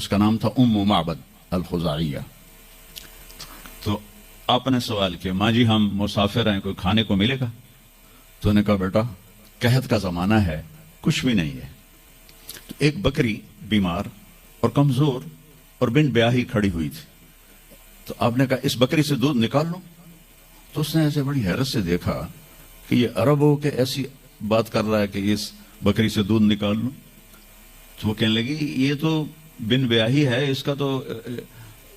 اس کا نام تھا معبد الخزاعیہ. تو آپ نے سوال کیا ماں جی ہم مسافر ہیں کوئی کھانے کو ملے گا؟ تو نے کہا بیٹا قحط کا زمانہ ہے کچھ بھی نہیں ہے. تو ایک بکری بیمار اور کمزور اور بن بیاہی کھڑی ہوئی تھی. تو آپ نے کہا اس بکری سے دودھ نکال لو. تو اس نے ایسے بڑی حیرت سے دیکھا کہ یہ عرب ہو کہ ایسی بات کر رہا ہے کہ اس بکری سے دودھ نکال لو. تو وہ کہنے لگی یہ تو بن بیاہی ہے, اس کا تو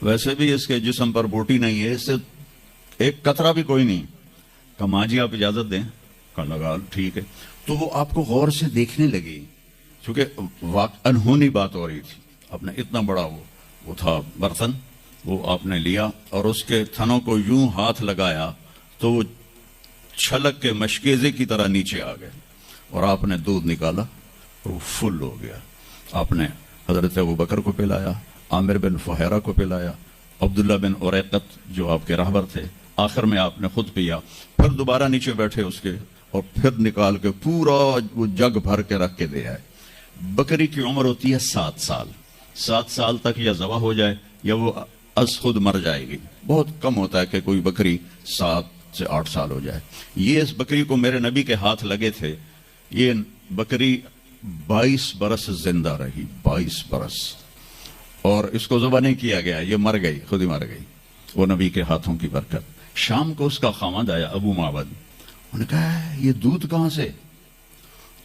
ویسے بھی اس کے جسم پر بوٹی نہیں ہے, اس سے ایک قطرہ بھی کوئی نہیں. کہا ماں جی آپ اجازت دیں. کہا لگا ٹھیک ہے. تو وہ آپ کو غور سے دیکھنے لگی چونکہ انہونی بات ہو رہی تھی. آپ نے اتنا بڑا وہ تھا برتن, وہ آپ نے لیا اور اس کے تھنوں کو یوں ہاتھ لگایا تو وہ چھلک کے مشکیزے کی طرح نیچے آ گئے اور آپ نے دودھ نکالا اور وہ فل ہو گیا. آپ نے حضرت ابوبکر کو پلایا, عامر بن فہیرہ کو پلایا, عبداللہ بن اریقت جو آپ کے راہبر تھے, آخر میں آپ نے خود پیا, پھر دوبارہ نیچے بیٹھے اس کے اور پھر نکال کے پورا وہ جگ بھر کے رکھ کے دے آئے. بکری کی عمر ہوتی ہے 7 سال. 7 سال تک یا ذبح ہو جائے یا وہ از خود مر جائے گی. بہت کم ہوتا ہے کہ کوئی بکری 7 سے 8 سال ہو جائے. یہ اس بکری کو میرے نبی کے ہاتھ لگے تھے. یہ بکری 22 برس زندہ رہی, 22 برس, اور اس کو ذبح نہیں کیا گیا, یہ مر گئی, خود ہی مر گئی, وہ نبی کے ہاتھوں کی برکت. شام کو اس کا خامد آیا ابو معبد, انہوں نے کہا یہ دودھ کہاں سے؟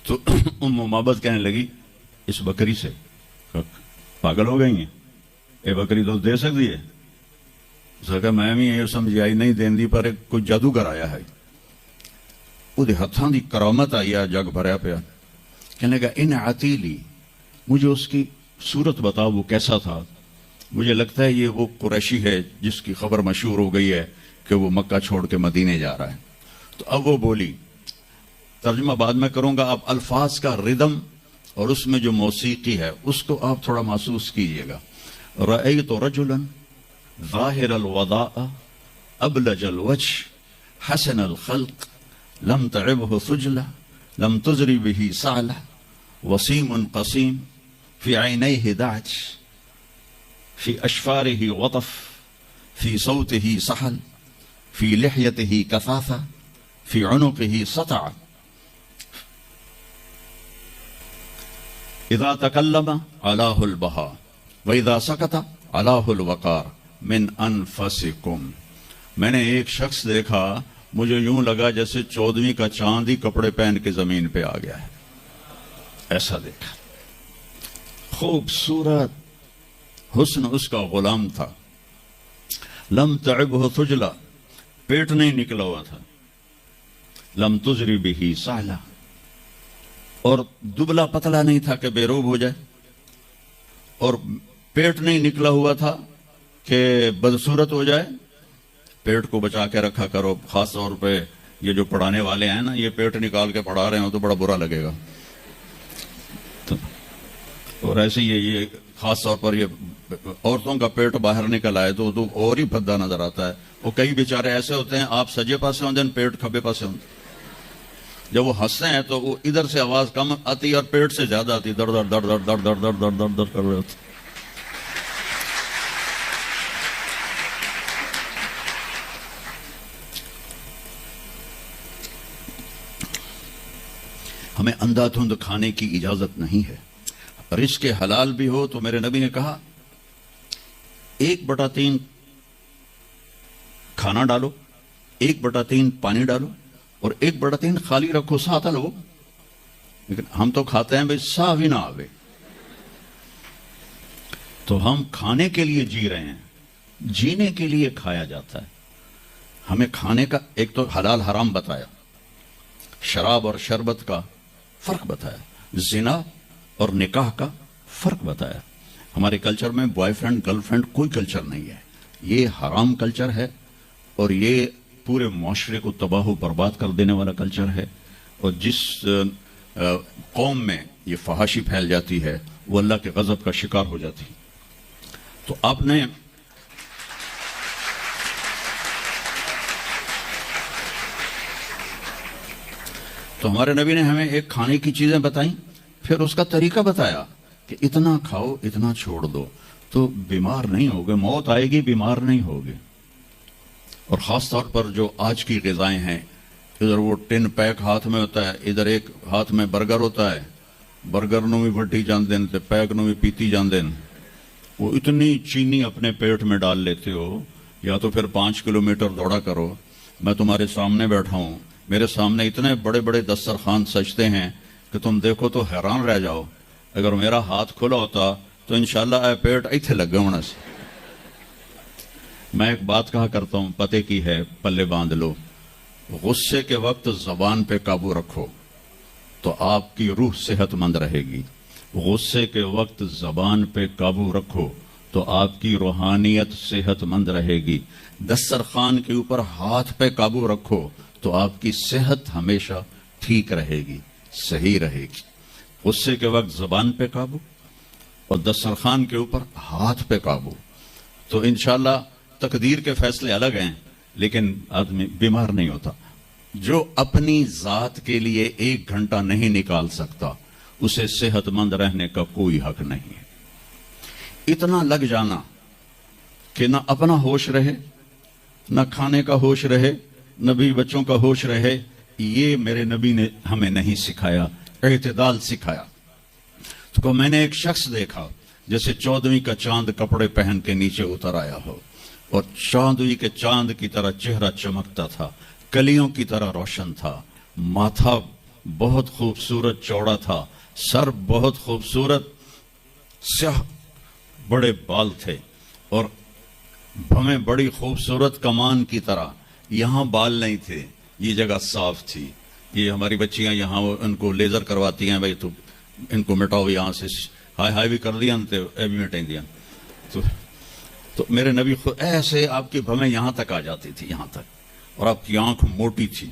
تو معبد کہنے لگی اس بکری سے. پاگل ہو گئی ہیں, یہ بکری دودھ دے سکتی ہے؟ اس نے کہا میں بھی یہ سمجھائی نہیں دین دی پر کوئی جادوگر آیا ہے, وہ ہاتھاں دی کرامت آئی ہے, جگ بھریا پیا. کہنے لگا ان عتیلی, مجھے اس کی صورت بتاؤ وہ کیسا تھا. مجھے لگتا ہے یہ وہ قریشی ہے جس کی خبر مشہور ہو گئی ہے کہ وہ مکہ چھوڑ کے مدینے جا رہا ہے. تو اب وہ بولی, ترجمہ بعد میں کروں گا, اب الفاظ کا ردم اور اس میں جو موسیقی ہے اس کو آپ تھوڑا محسوس کیجئے گا. رأیت رجلا ظاہر الوضاء ابلج الوجه حسن الخلق لم تعبه ثجلة لم تزری به سعلة وسیم قسیم في عینیه دعج في اشفاره وطف في صوته سحل في لحيته كثافة في عنقه سطع اذا تکلم علاه البهاء واذا سکت علاه الوقار من انفسکم. میں نے ایک شخص دیکھا, مجھے یوں لگا جیسے 14ویں کا چاند ہی کپڑے پہن کے زمین پہ آ گیا ہے, ایسا دیکھا. خوبصورت حسن اس کا غلام تھا. لم تعبه ثجلہ, پیٹ نہیں نکلا ہوا تھا. لم تزری به سعلہ, اور دبلا پتلا نہیں تھا کہ بے روب ہو جائے, اور پیٹ نہیں نکلا ہوا تھا کہ بدصورت ہو جائے. پیٹ کو بچا کے رکھا کرو, خاص طور پہ یہ جو پڑھانے والے ہیں نا, یہ پیٹ نکال کے پڑھا رہے ہوں تو بڑا برا لگے گا. اور ایسے یہ خاص طور پر یہ عورتوں کا پیٹ باہر نکل آئے تو اور ہی بھدا نظر آتا ہے. وہ کئی بیچارے ایسے ہوتے ہیں, آپ سجے پاسے ہوتے ہیں پیٹ کھبے پاسے ہوتے, جب وہ ہنستے ہیں تو وہ ادھر سے آواز کم آتی اور پیٹ سے زیادہ آتی, در در در در در در در در در کر رہے ہوتے. ہمیں اندھا دھند کھانے کی اجازت نہیں ہے. رزق حلال بھی ہو تو میرے نبی نے کہا 1/3 کھانا ڈالو, 1/3 پانی ڈالو اور 1/3 خالی رکھو, ساتھ لو. لیکن ہم تو کھاتے ہیں بھائی سا بھی نہ آوے. تو ہم کھانے کے لیے جی رہے ہیں, جینے کے لیے کھایا جاتا ہے. ہمیں کھانے کا ایک تو حلال حرام بتایا, شراب اور شربت کا فرق بتایا, زنا اور نکاح کا فرق بتایا. ہمارے کلچر میں بوائے فرینڈ گرل فرینڈ کوئی کلچر نہیں ہے, یہ حرام کلچر ہے اور یہ پورے معاشرے کو تباہ و برباد کر دینے والا کلچر ہے. اور جس قوم میں یہ فحاشی پھیل جاتی ہے وہ اللہ کے غضب کا شکار ہو جاتی. تو آپ نے تو ہمارے نبی نے ہمیں ایک کھانے کی چیزیں بتائیں, پھر اس کا طریقہ بتایا کہ اتنا کھاؤ اتنا چھوڑ دو تو بیمار نہیں ہوگے، موت آئے گی بیمار نہیں ہوگے۔ اور خاص طور پر جو آج کی غذائیں ہیں، ادھر وہ ٹن پیک ہاتھ میں ہوتا ہے، ادھر ایک ہاتھ میں برگر ہوتا ہے، برگر نو بھی وڈی جاندے ہیں تے پیک نو بھی پیتی جاندے ہیں۔ وہ اتنی چینی اپنے پیٹ میں ڈال لیتے ہو، یا تو پھر 5 کلومیٹر دوڑا کرو۔ میں تمہارے سامنے بیٹھا ہوں، میرے سامنے اتنے بڑے بڑے دسترخوان سجتے ہیں کہ تم دیکھو تو حیران رہ جاؤ۔ اگر میرا ہاتھ کھلا ہوتا تو انشاءاللہ اے پیٹ ایتھے لگے ہونا سے۔ میں ایک بات کہا کرتا ہوں، پتے کی ہے، پلے باندھ لو۔ غصے کے وقت زبان پہ قابو رکھو تو آپ کی روح صحت مند رہے گی۔ غصے کے وقت زبان پہ قابو رکھو تو آپ کی روحانیت صحت مند رہے گی۔ دسترخوان کے اوپر ہاتھ پہ قابو رکھو تو آپ کی صحت ہمیشہ ٹھیک رہے گی، صحیح رہے گی۔ غصے کے وقت زبان پہ قابو اور دسترخوان کے اوپر ہاتھ پہ قابو، تو انشاءاللہ تقدیر کے فیصلے الگ ہیں، لیکن آدمی بیمار نہیں ہوتا۔ جو اپنی ذات کے لیے 1 گھنٹہ نہیں نکال سکتا، اسے صحت مند رہنے کا کوئی حق نہیں ہے۔ اتنا لگ جانا کہ نہ اپنا ہوش رہے، نہ کھانے کا ہوش رہے، نہ بھی بچوں کا ہوش رہے، یہ میرے نبی نے ہمیں نہیں سکھایا، اعتدال سکھایا۔ تو میں نے ایک شخص دیکھا جیسے 14ویں کا چاند کپڑے پہن کے نیچے اتر آیا ہو، اور 14ویں کے چاند کی طرح چہرہ چمکتا تھا، کلیوں کی طرح روشن تھا، ماتھا بہت خوبصورت چوڑا تھا، سر بہت خوبصورت، سیاہ بڑے بال تھے، اور بھویں بڑی خوبصورت کمان کی طرح۔ یہاں بال نہیں تھے، یہ جگہ صاف تھی۔ یہ ہماری بچیاں یہاں ان کو لیزر کرواتی ہیں، بھائی تو ان کو مٹاؤ یہاں سے، ہائی ہائی بھی کر دیا بھی مٹیں دیا۔ تو میرے نبی خود ایسے آپ کی بھویں یہاں تک آ جاتی تھی، یہاں تک، اور آپ کی آنکھ موٹی تھی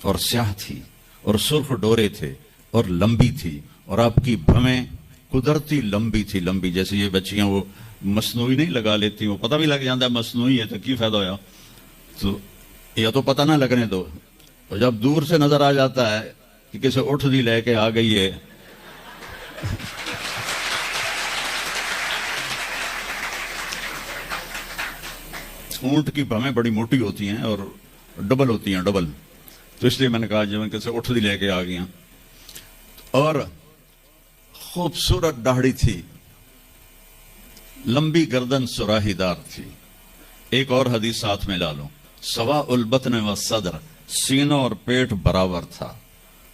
اور سیاہ تھی اور سرخ ڈورے تھے اور لمبی تھی، اور آپ کی بھویں قدرتی لمبی تھی، لمبی جیسے یہ بچیاں وہ مصنوعی نہیں لگا لیتی، وہ پتہ بھی لگ جاتا ہے مصنوعی ہے تو کی فائدہ ہویا، تو یا تو پتہ نہ لگنے دو، اور جب دور سے نظر آ جاتا ہے کہ کسی اٹھ دی لے کے آ گئی ہے۔ اونٹ کی بھویں بڑی موٹی ہوتی ہیں اور ڈبل ہوتی ہیں، ڈبل، تو اس لیے میں نے کہا جو کیسے اٹھ دی لے کے آ گئی ہیں۔ اور خوبصورت داڑھی تھی، لمبی گردن سراہی دار تھی۔ ایک اور حدیث ساتھ میں لا لوں، سوا البطن و صدر، سینوں اور پیٹ برابر تھا،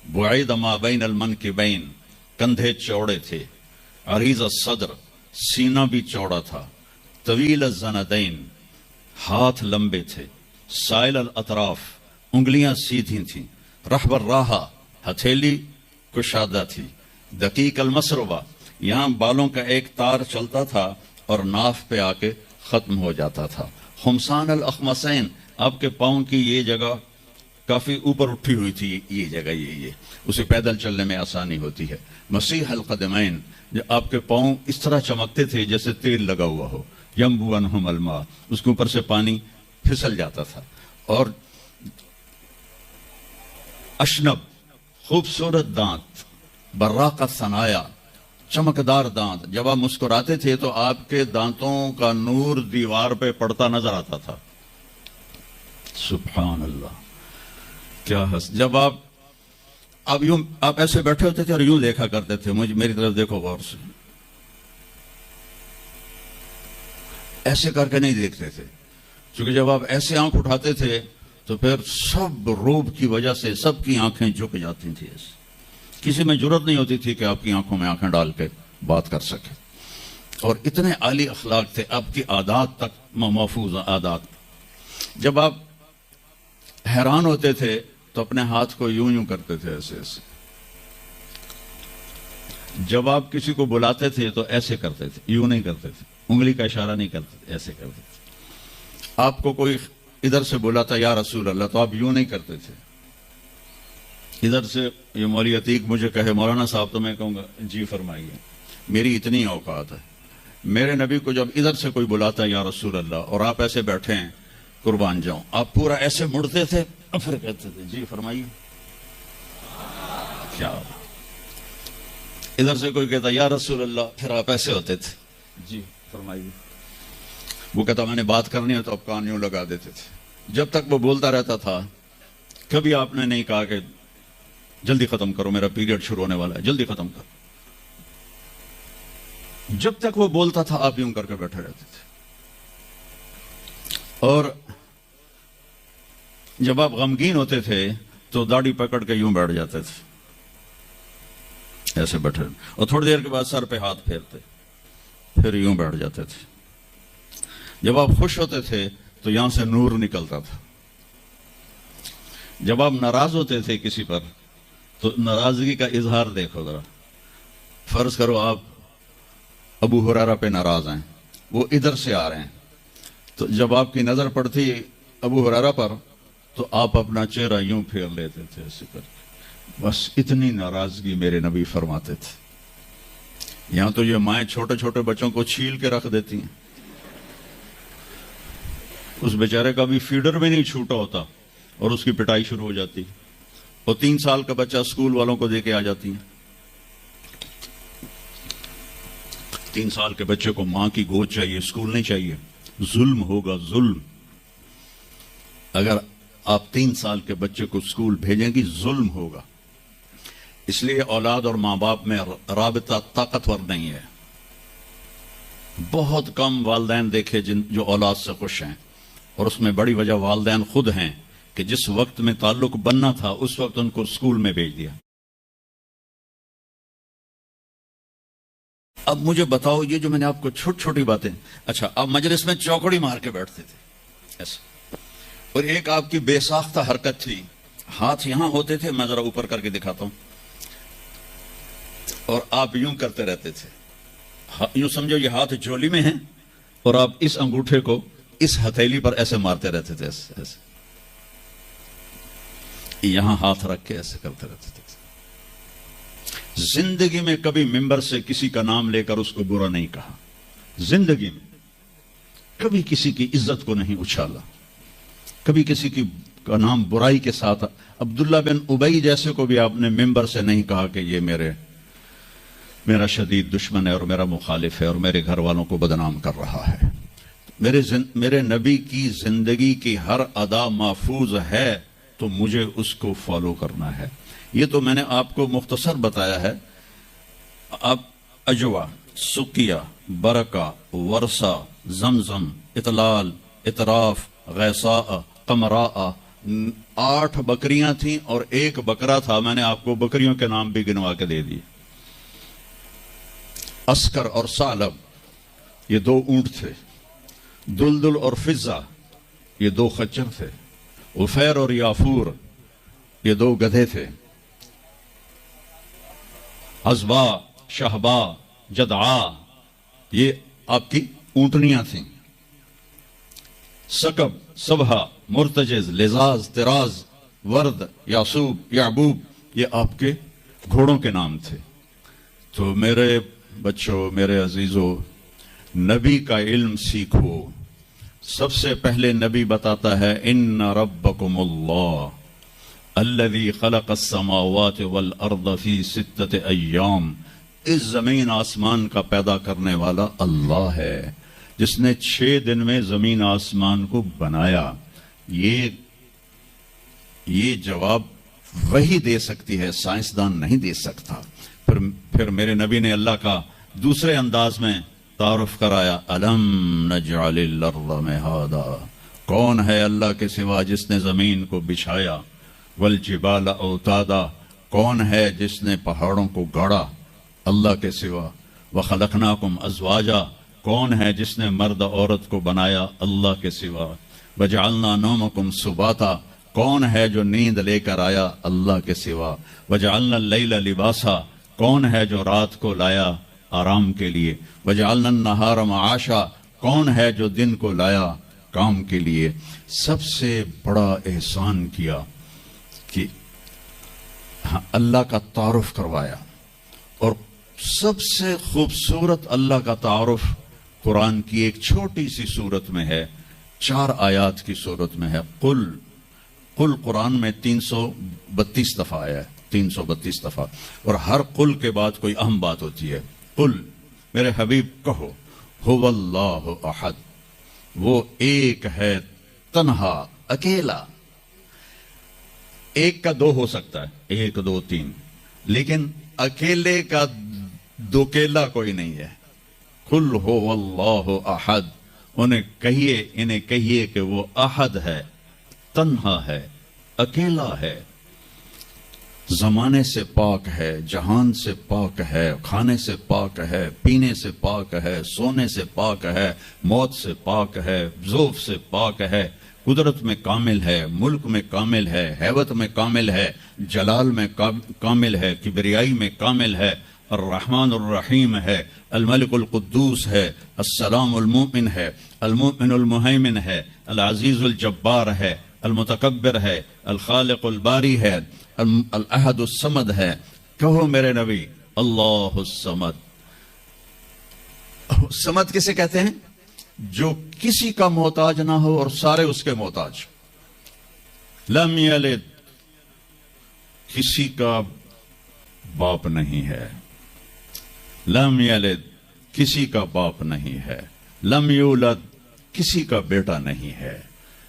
بعید ما بین المنکبین، کندھے چوڑے تھے، عریض الصدر، سینہ بھی چوڑا تھا، طویل الزندین، ہاتھ لمبے تھے، سائل الاطراف، انگلیاں سیدھی تھیں، رحب الراحہ، ہتھیلی کشادہ تھی، دقیق المسربہ، یہاں بالوں کا ایک تار چلتا تھا اور ناف پہ آ کے ختم ہو جاتا تھا، خمسان الاخمسین، آپ کے پاؤں کی یہ جگہ کافی اوپر اٹھی ہوئی تھی، یہ جگہ یہ اسے پیدل چلنے میں آسانی ہوتی ہے، مسیح القدمین، آپ کے پاؤں اس طرح چمکتے تھے جیسے تیل لگا ہوا ہو، ینبو عنہم الماء، اس کے اوپر سے پانی پھسل جاتا تھا، اور اشنب، خوبصورت دانت، براق الثنایا، چمکدار دانت، جب آپ مسکراتے تھے تو آپ کے دانتوں کا نور دیوار پہ پڑتا نظر آتا تھا۔ سبحان اللہ، کیا جب آپ یوں آپ ایسے بیٹھے ہوتے تھے اور یوں دیکھا کرتے تھے، میری طرف دیکھو غور سے، ایسے کر کے نہیں دیکھتے تھے، کیونکہ جب آپ ایسے آنکھ اٹھاتے تھے تو پھر سب روب کی وجہ سے سب کی آنکھیں جھک جاتی تھیں، کسی میں جرت نہیں ہوتی تھی کہ آپ کی آنکھوں میں آنکھیں ڈال کے بات کر سکے، اور اتنے عالی اخلاق تھے، آپ کی عادات تک محفوظ عادات۔ جب آپ حیران ہوتے تھے تو اپنے ہاتھ کو یوں یوں کرتے تھے، ایسے ایسے، جب آپ کسی کو بلاتے تھے تو ایسے کرتے تھے، یوں نہیں کرتے تھے، انگلی کا اشارہ نہیں کرتے تھے، ایسے کرتے تھے۔ آپ کو کوئی ادھر سے بلاتا یا رسول اللہ تو آپ یوں نہیں کرتے تھے، ادھر سے یہ مولوی عتیق مجھے کہے مولانا صاحب تو میں کہوں گا جی فرمائیے، میری اتنی اوقات ہے۔ میرے نبی کو جب ادھر سے کوئی بلاتا یا رسول اللہ اور آپ ایسے بیٹھے ہیں، قربان جاؤں، آپ پورا ایسے مڑتے تھے اور پھر کہتے تھے جی فرمائیے۔ کیا ادھر سے کوئی کہتا یا رسول اللہ پھر آپ ایسے ہوتے تھے؟ جی فرمائیے. وہ کہتا میں نے بات کرنی ہے تو آپ کان یوں لگا دیتے تھے. جب تک وہ بولتا رہتا تھا کبھی آپ نے نہیں کہا کہ جلدی ختم کرو میرا پیریڈ شروع ہونے والا ہے جلدی ختم کرو. جب تک وہ بولتا تھا آپ یوں کر کے بیٹھے رہتے تھے. اور جب آپ غمگین ہوتے تھے تو داڑھی پکڑ کے یوں بیٹھ جاتے تھے ایسے بیٹھے, اور تھوڑی دیر کے بعد سر پہ ہاتھ پھیرتے پھر یوں بیٹھ جاتے تھے. جب آپ خوش ہوتے تھے تو یہاں سے نور نکلتا تھا. جب آپ ناراض ہوتے تھے کسی پر تو ناراضگی کا اظہار دیکھو ذرا. فرض کرو آپ ابو ہریرہ پہ ناراض ہیں, وہ ادھر سے آ رہے ہیں, تو جب آپ کی نظر پڑتی ابو ہریرہ پر تو آپ اپنا چہرہ یوں پھیر لیتے تھے ایسے کر کے. بس اتنی ناراضگی میرے نبی فرماتے تھے. یہاں تو یہ مائیں چھوٹے چھوٹے بچوں کو چھیل کے رکھ دیتی ہیں, اس بیچارے کا بھی فیڈر بھی نہیں چھوٹا ہوتا اور اس کی پٹائی شروع ہو جاتی, اور 3 سال کا بچہ اسکول والوں کو دے کے آ جاتی ہیں. 3 سال کے بچے کو ماں کی گود چاہیے, اسکول نہیں چاہیے. ظلم ہوگا ظلم. اگر آپ 3 سال کے بچے کو اسکول بھیجیں گی ظلم ہوگا. اس لیے اولاد اور ماں باپ میں رابطہ طاقتور نہیں ہے. بہت کم والدین دیکھے جو اولاد سے خوش ہیں, اور اس میں بڑی وجہ والدین خود ہیں کہ جس وقت میں تعلق بننا تھا اس وقت ان کو اسکول میں بھیج دیا. اب مجھے بتاؤ یہ جو میں نے آپ کو چھوٹی چھوٹی باتیں, اچھا آپ مجلس میں چوکڑی مار کے بیٹھتے تھے ایسا, اور ایک آپ کی بے ساختہ حرکت تھی, ہاتھ یہاں ہوتے تھے, میں ذرا اوپر کر کے دکھاتا ہوں, اور آپ یوں کرتے رہتے تھے. یوں سمجھو یہ ہاتھ جھولی میں ہیں اور آپ اس انگوٹھے کو اس ہتھیلی پر ایسے مارتے رہتے تھے, ایسے یہاں ہاتھ رکھ کے ایسے کرتے رہتے تھے. زندگی میں کبھی ممبر سے کسی کا نام لے کر اس کو برا نہیں کہا. زندگی میں کبھی کسی کی عزت کو نہیں اچھالا, کبھی کسی کی کا نام برائی کے ساتھ. عبداللہ بن ابی جیسے کو بھی آپ نے ممبر سے نہیں کہا کہ یہ میرا شدید دشمن ہے اور میرا مخالف ہے اور میرے گھر والوں کو بدنام کر رہا ہے. میرے نبی کی زندگی کی ہر ادا محفوظ ہے تو مجھے اس کو فالو کرنا ہے. یہ تو میں نے آپ کو مختصر بتایا ہے. اب اجوا, سقیہ, برکہ, ورثہ, زمزم, اطلال, اطراف, غیثاء, قمراء, 8 بکریاں تھیں اور 1 بکرا تھا. میں نے آپ کو بکریوں کے نام بھی گنوا کے دے دیے. اسکر اور ثعلب یہ 2 اونٹ تھے. دلدل اور فضہ یہ 2 خچر تھے. عفیر اور یافور یہ 2 گدھے تھے. عزبا, شہبا, جدعا یہ آپ کی اونٹنیاں تھیں. سکب, سبہا, مرتجز, لزاز, تراز, ورد, یاسوب, یعبوب یہ آپ کے گھوڑوں کے نام تھے. تو میرے بچوں, میرے عزیزوں, نبی کا علم سیکھو. سب سے پہلے نبی بتاتا ہے ان ربکم اللہ الذی خلق السماوات والارض فی 6 ایام. اس زمین آسمان کا پیدا کرنے والا اللہ ہے جس نے 6 دن میں زمین آسمان کو بنایا. یہ جواب وہی دے سکتی ہے, سائنسدان نہیں دے سکتا. پھر میرے نبی نے اللہ کا دوسرے انداز میں تعارف کرایا. الم نجعل الارض مہادا, کون ہے اللہ کے سوا جس نے زمین کو بچھایا. والجبال اوتادا, کون ہے جس نے پہاڑوں کو گاڑا اللہ کے سوا. وخلقناکم ازواجا, کون ہے جس نے مرد عورت کو بنایا اللہ کے سوا. وجعلنا نومکم سباتا, کون ہے جو نیند لے کر آیا اللہ کے سوا. وجعلنا اللیل لباسا, کون ہے جو رات کو لایا آرام کے لیے. وجعلنا النہار معاشا, کون ہے جو دن کو لایا کام کے لیے. سب سے بڑا احسان کیا کہ اللہ کا تعارف کروایا. اور سب سے خوبصورت اللہ کا تعارف قرآن کی ایک چھوٹی سی صورت میں ہے, 4 آیات کی صورت میں ہے. قل قرآن میں 332 دفعہ آیا ہے. 332 دفعہ. اور ہر قل کے بعد کوئی اہم بات ہوتی ہے. قل میرے حبیب کہو هو اللہ احد، وہ ایک ہے تنہا اکیلا. ایک کا دو ہو سکتا ہے، 1 2 3، لیکن اکیلے کا دوکیلا کوئی نہیں ہے. قل هو اللہ احد، انہیں کہیے کہ وہ احد ہے، تنہا ہے، اکیلا ہے، زمانے سے پاک ہے، جہان سے پاک ہے، کھانے سے پاک ہے، پینے سے پاک ہے، سونے سے پاک ہے، موت سے پاک ہے، ذوف سے پاک ہے، قدرت میں کامل ہے، ملک میں کامل ہے، ہیبت میں کامل ہے، جلال میں کامل ہے، کبریائی میں کامل ہے، الرحمن الرحیم ہے، الملک القدوس ہے، السلام المؤمن ہے، المؤمن المہیمن ہے، العزیز الجبار ہے، المتکبر ہے، الخالق الباری ہے، الاحد الصمد ہے. کہو میرے نبی اللہ الصمد. صمد کسے کہتے ہیں؟ جو کسی کا محتاج نہ ہو اور سارے اس کے محتاج. لم یلد، کسی کا باپ نہیں ہے. لم یلد، کسی کا باپ نہیں ہے. لم یولد، کسی کا بیٹا نہیں ہے.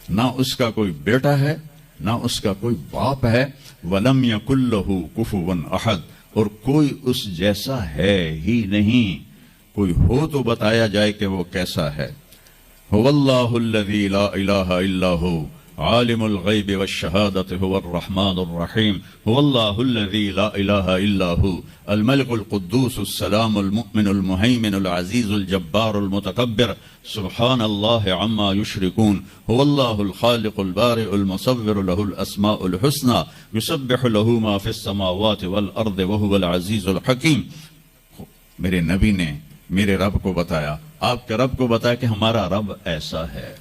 نہ اس کا کوئی بیٹا ہے، نہ اس کا کوئی باپ ہے. وَلَمْ يَكُنْ لَهُ كُفُوًا أَحَدٌ، اور کوئی اس جیسا ہے ہی نہیں. کوئی ہو تو بتایا جائے کہ وہ کیسا ہے. هُوَ اللَّهُ الَّذِي لَا إِلَٰهَ إِلَّا هُوَ عالم الغیب والشہادة هو الرحمن الرحیم. هو اللہ الذی لا الہ الا هو الملک القدوس السلام المؤمن المہیمن العزیز الجبار المتکبر سبحان اللہ عما یشرکون. هو اللہ الخالق البارئ المصور له الاسماء الحسنى یسبح له ما فی السماوات والارض وهو العزیز الحکیم. میرے نبی نے میرے رب کو بتایا، آپ کے رب کو بتایا کہ ہمارا رب ایسا ہے،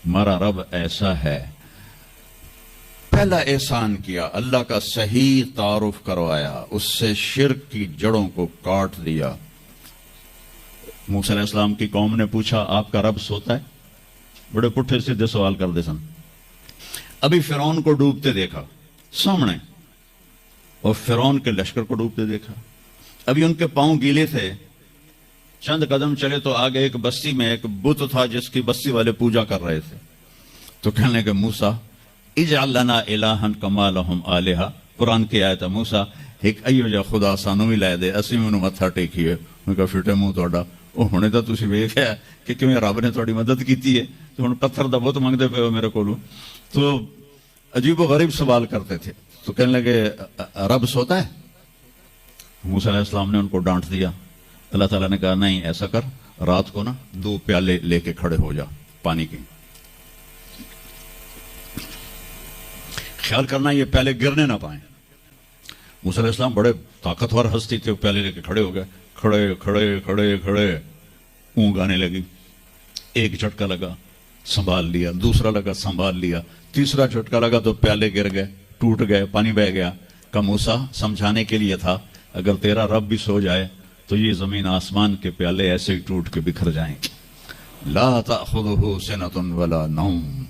ہمارا رب ایسا ہے. پہلا احسان کیا، اللہ کا صحیح تعارف کروایا، اس سے شرک کی جڑوں کو کاٹ دیا. موسیٰ علیہ السلام کی قوم نے پوچھا آپ کا رب سوتا ہے؟ بڑے پٹھے سیدھے سوال کر دے سن. ابھی فرعون کو ڈوبتے دیکھا سامنے، اور فرعون کے لشکر کو ڈوبتے دیکھا. ابھی ان کے پاؤں گیلے تھے، چند قدم چلے تو آگے ایک بستی میں ایک بت تھا جس کی بستی والے پوجا کر رہے تھے. تو کہنے لگے موسیٰ اجعل لنا الہا کما لہم آلہہ. قرآن کی آیت ہے، موسیٰ ایک ایو جا خدا سانو بھی لے دے، اسی میں متھا ٹیکیے. انہوں نے کہا فٹے منہ تہاڈا، وہ ہونے تو تسی ویکھیا کہ کیویں رب نے تہاڈی مدد کیتی ہے، تو ہن پتھر دا بت منگدے پئے ہو میرے کولوں. تو عجیب و غریب سوال کرتے تھے. تو کہنے لگے رب سوتا ہے؟ موسیٰ علیہ السلام نے ان کو ڈانٹ دیا. اللہ تعالیٰ نے کہا نہیں، ایسا کر، رات کو نا 2 پیالے لے کے کھڑے ہو جا پانی کے. خیال کرنا یہ پیالے گرنے نہ پائیں. موسیٰ علیہ السلام بڑے طاقتور ہستی تھے، پیالے لے کے کھڑے ہو گئے. کھڑے کھڑے کھڑے کھڑے اونگ آنے لگی. ایک جھٹکا لگا، سنبھال لیا. دوسرا لگا، سنبھال لیا. تیسرا جھٹکا لگا تو پیالے گر گئے، ٹوٹ گئے، پانی بہہ گیا. کہ موسیٰ سمجھانے کے لیے تھا، اگر تیرا رب بھی سو جائے تو یہ زمین آسمان کے پیالے ایسے ہی ٹوٹ کے بکھر جائیں. لا تأخذہ سنۃ ولا نوم،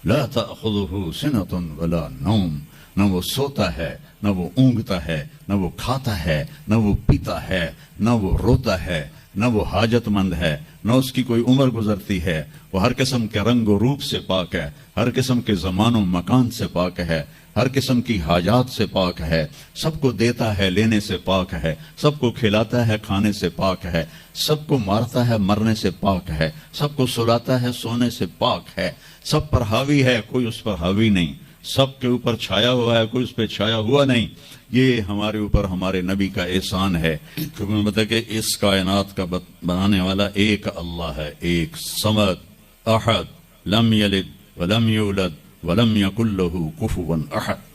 لا تأخذہ سنۃ ولا نوم. نہ وہ سوتا ہے، نہ وہ اونگتا ہے، نہ وہ کھاتا ہے، نہ وہ پیتا ہے، نہ وہ روتا ہے، نہ وہ حاجت مند ہے، نہ اس کی کوئی عمر گزرتی ہے. وہ ہر قسم کے رنگ و روپ سے پاک ہے، ہر قسم کے زمان و مکان سے پاک ہے، ہر قسم کی حاجات سے پاک ہے. سب کو دیتا ہے، لینے سے پاک ہے. سب کو کھلاتا ہے، کھانے سے پاک ہے. سب کو مارتا ہے، مرنے سے پاک ہے. سب کو سلاتا ہے، سونے سے پاک ہے. سب پر حاوی ہے، کوئی اس پر حاوی نہیں. سب کے اوپر چھایا ہوا ہے، کوئی اس پہ چھایا ہوا نہیں. یہ ہمارے اوپر ہمارے نبی کا احسان ہے. کیونکہ مطلب کہ اس کائنات کا بنانے والا ایک اللہ ہے، ایک صمد، احد، لم یلد ولم یولد ولم یکن لہ کفوا احد.